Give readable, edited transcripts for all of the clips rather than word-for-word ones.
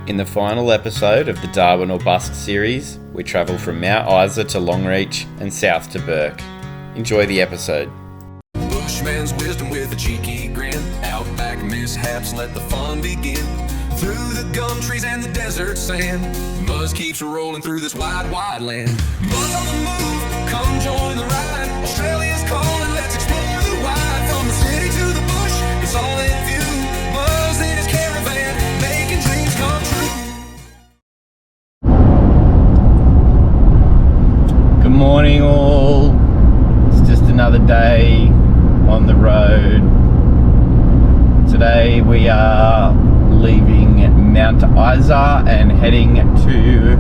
In the final episode of the Darwin or Bust series, we travel from Mount Isa to Longreach and south to Bourke. Enjoy the episode. Bushman's wisdom with a cheeky grin. Outback mishaps, let the fun begin. Through the gum trees and the desert sand, Muzz keeps rolling through this wide, wide land. Muzz on the move, come join the ride. Australia's calling, let's explore the wide. From the city to the bush, it's all in view. Muzz in his caravan, making dreams come true. Good morning all. It's just another day on the road. Today we are leaving Mount Isa and heading to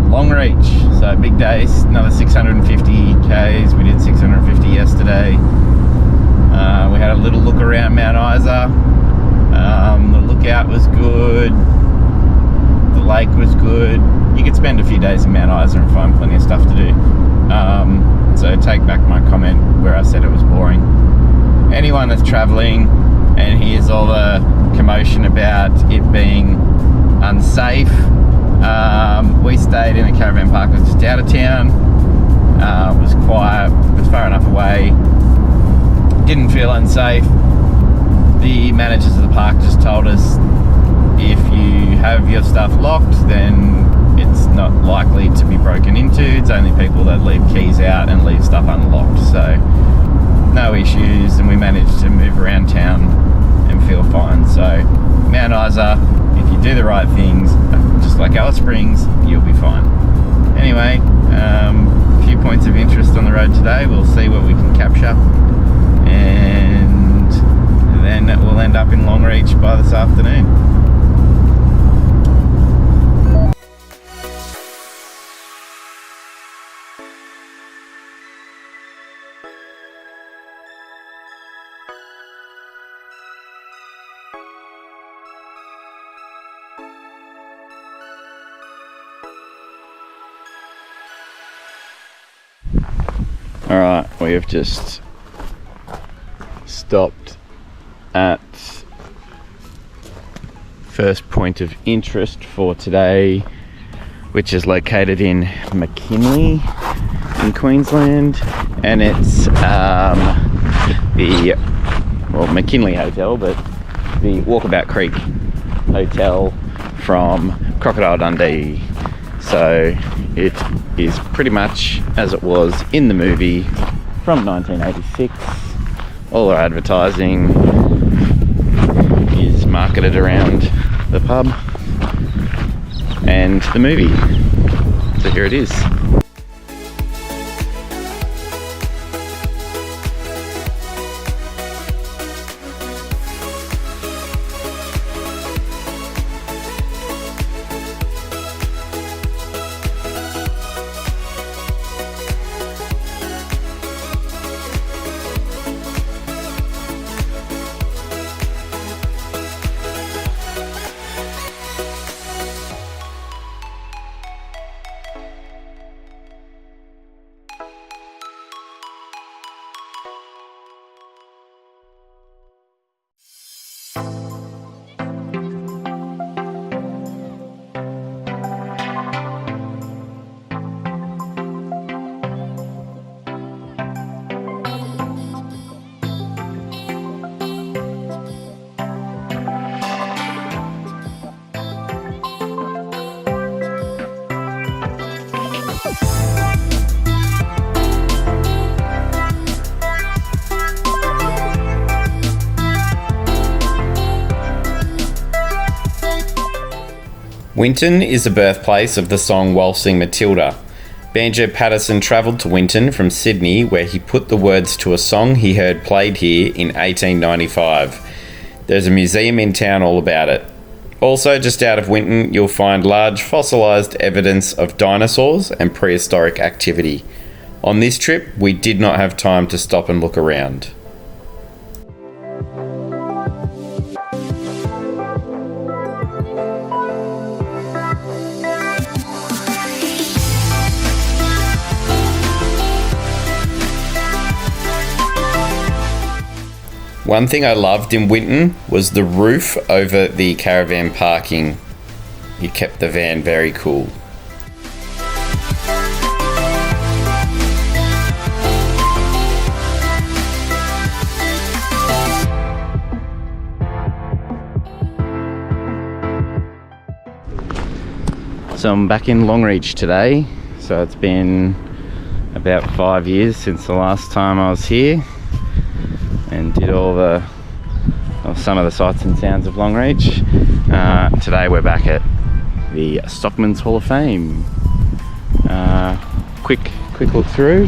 Longreach. So big day, another 650 k's. We did 650 yesterday. We had a little look around Mount Isa. The lookout was good. The lake was good. You could spend a few days in Mount Isa and find plenty of stuff to do. So take back my comment where I said it was boring. Anyone that's travelling and hears all the commotion about it being unsafe, we stayed in a caravan park that was just out of town. It was quiet, it was far enough away, didn't feel unsafe. The managers of the park just told us if you have your stuff locked, then it's not likely to be broken into. It's only people that leave keys out and leave stuff unlocked, so no issues, and we managed to move around town and feel fine. So Mount Isa, if you do the right things, just like Alice Springs, you'll be fine. Anyway, a few points of interest on the road today. We'll see what we can capture, and then we'll end up in Longreach by this afternoon. Alright, we have just stopped at first point of interest for today, which is located in McKinley in Queensland, and it's the McKinley Hotel, but the Walkabout Creek Hotel from Crocodile Dundee. So it is pretty much as it was in the movie from 1986. All our advertising is marketed around the pub and the movie. So here it is. Winton is the birthplace of the song Waltzing Matilda. Banjo Patterson travelled to Winton from Sydney, where he put the words to a song he heard played here in 1895. There's a museum in town all about it. Also, just out of Winton, you'll find large fossilised evidence of dinosaurs and prehistoric activity. On this trip, we did not have time to stop and look around. One thing I loved in Winton was the roof over the caravan parking. He kept the van very cool. So I'm back in Longreach today. So it's been about 5 years since the last time I was here and did some of the sights and sounds of Longreach. Today we're back at the Stockman's Hall of Fame. Quick look through.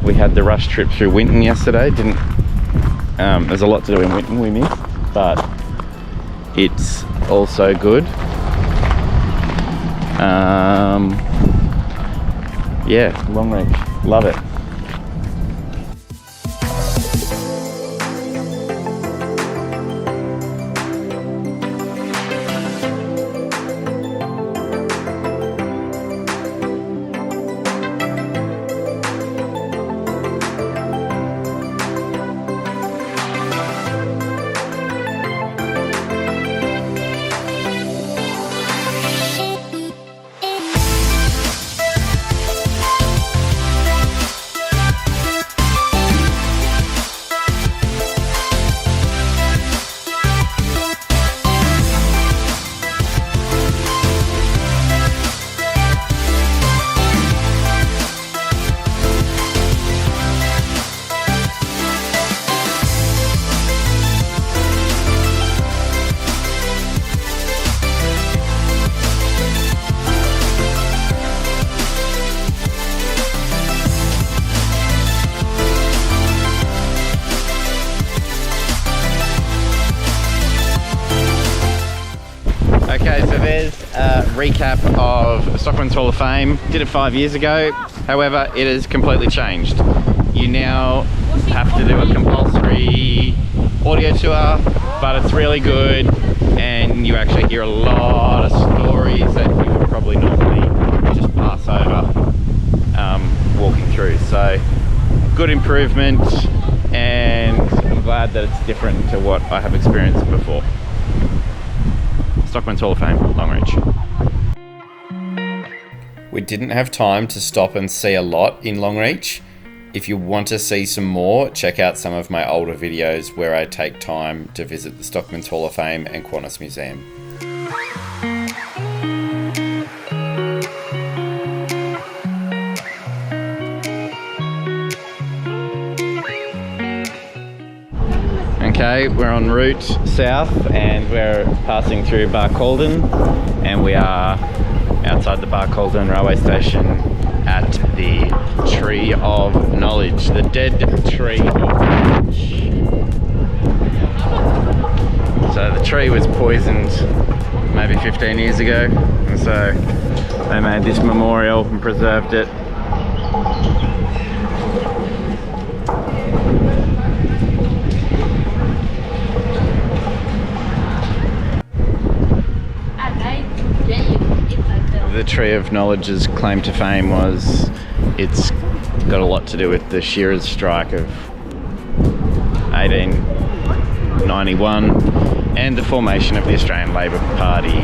We had the rush trip through Winton yesterday. There's a lot to do in Winton we missed, but it's also good. Yeah, Longreach, love it. Okay, so there's a recap of Stockman's Hall of Fame. Did it 5 years ago. However, it has completely changed. You now have to do a compulsory audio tour, but it's really good and you actually hear a lot of stories that you would probably normally just pass over walking through. So, good improvement, and I'm glad that it's different to what I have experienced before. Stockman's Hall of Fame, Longreach. We didn't have time to stop and see a lot in Longreach. If you want to see some more, check out some of my older videos where I take time to visit the Stockman's Hall of Fame and Qantas Museum. Okay, we're en route south and we're passing through Barcaldine, and we are outside the Barcaldine railway station at the Tree of Knowledge, the dead tree of knowledge. So the tree was poisoned maybe 15 years ago, and so they made this memorial and preserved it. The Tree of Knowledge's claim to fame was it's got a lot to do with the shearers' strike of 1891 and the formation of the Australian Labor Party.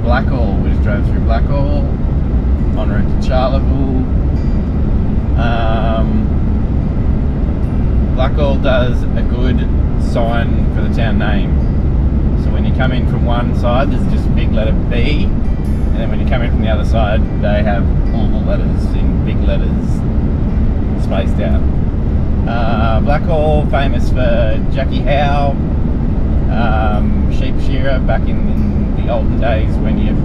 Blackall. We just drove through Blackall, en route to Charleville. Blackall does a good sign for the town name. So when you come in from one side, there's just a big letter B, and then when you come in from the other side, they have all the letters in big letters spaced out. Blackall, famous for Jackie Howe, sheep shearer back in the olden days when you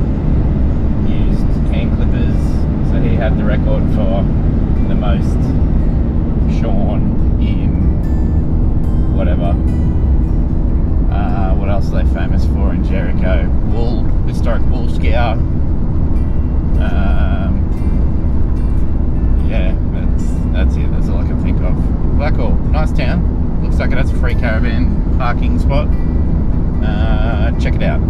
used hand clippers. So he had the record for the most shorn in whatever. What else are they famous for in Jericho? Wool, historic wool scour. Yeah, that's it. That's all I can think of. Blackall, nice town. Looks like it has a free caravan parking spot. Check it out.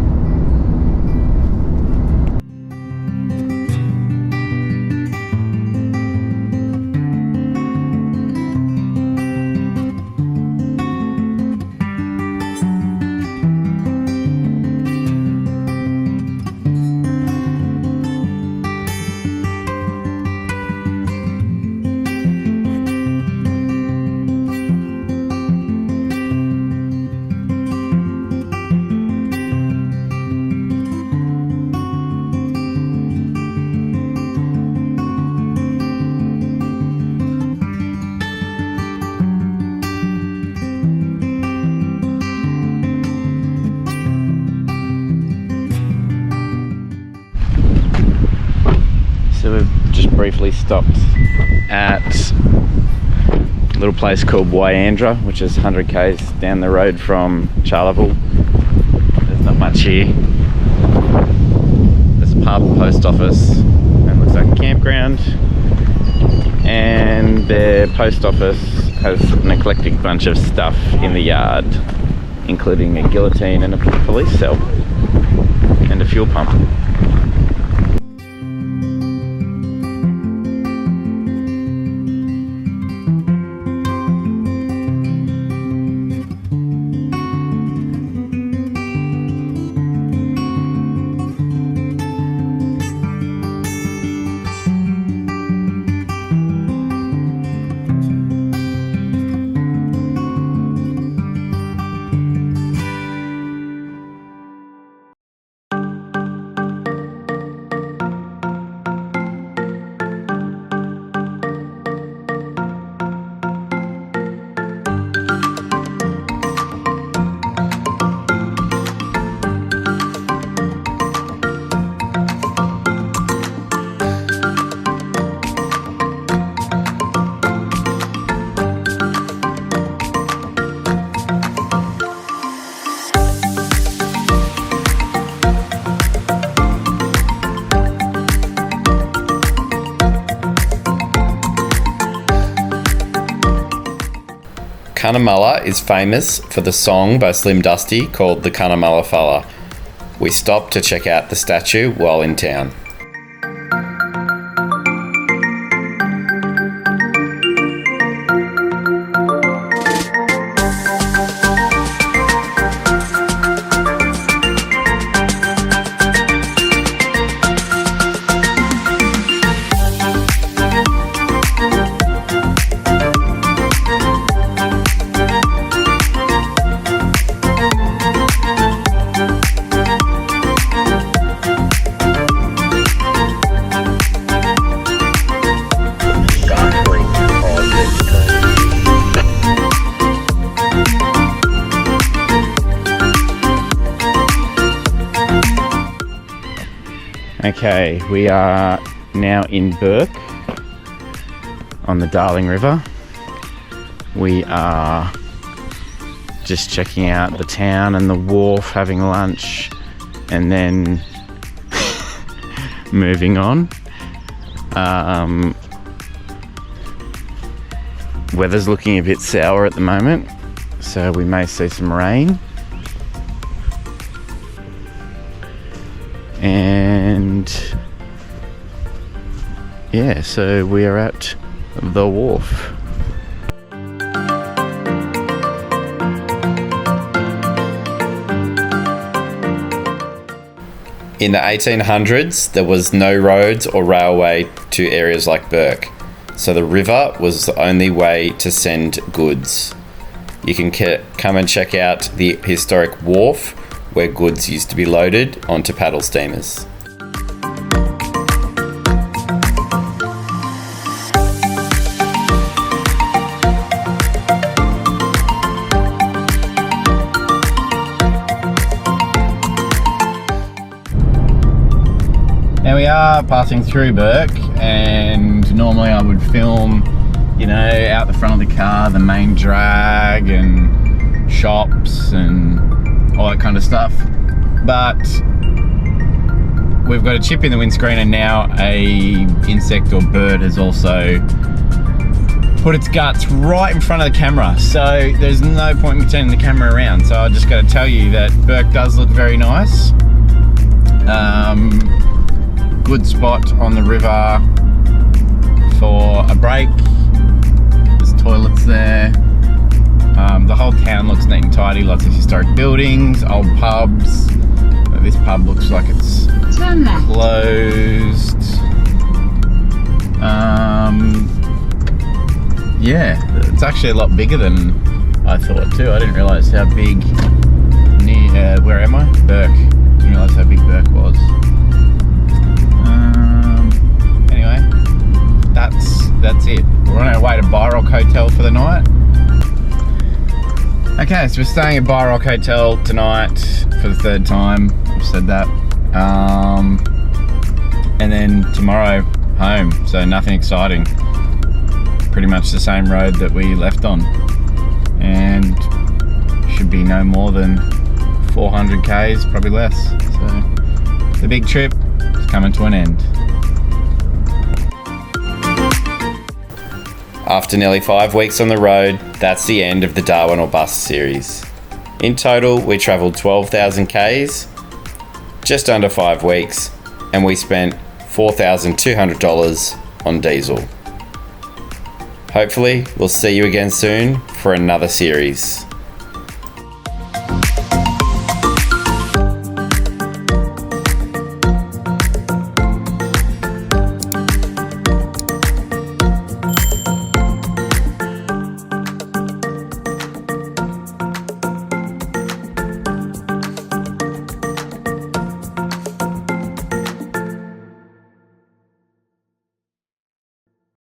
So we've just briefly stopped at a little place called Wyandra, which is 100 k's down the road from Charleville. There's not much here. There's a pub, post office, and looks like a campground. And their post office has an eclectic bunch of stuff in the yard, including a guillotine and a police cell and a fuel pump. Cunnamulla is famous for the song by Slim Dusty called The Cunnamulla Fella. We stopped to check out the statue while in town. Okay, we are now in Bourke on the Darling River. We are just checking out the town and the wharf, having lunch, and then moving on. Weather's looking a bit sour at the moment, so we may see some rain. And yeah, so we are at the wharf. In the 1800s, there was no roads or railway to areas like Bourke, so the river was the only way to send goods. You can come and check out the historic wharf where goods used to be loaded onto paddle steamers. Now we are passing through Bourke, and normally I would film, you know, out the front of the car, the main drag and shops and all that kind of stuff. But we've got a chip in the windscreen, and now a insect or bird has also put its guts right in front of the camera. So there's no point in me turning the camera around. So I just got to tell you that Bourke does look very nice. Good spot on the river for a break. There's toilets there. The whole town looks neat and tidy. Lots of historic buildings, old pubs. This pub looks like it's closed. Yeah, it's actually a lot bigger than I thought too. I didn't realise how big near, where am I? Bourke. I didn't realise how big Bourke was. Anyway, that's it. We're on our way to Barcaldine Hotel for the night. Okay, so we're staying at Barcaldine Hotel tonight for the third time. I've said that. And then tomorrow home. So nothing exciting. Pretty much the same road that we left on, and should be no more than 400 k's, probably less. So the big trip is coming to an end. After nearly 5 weeks on the road, that's the end of the Darwin or Bust series. In total, we travelled 12,000 k's, just under 5 weeks, and we spent $4,200 on diesel. Hopefully, we'll see you again soon for another series.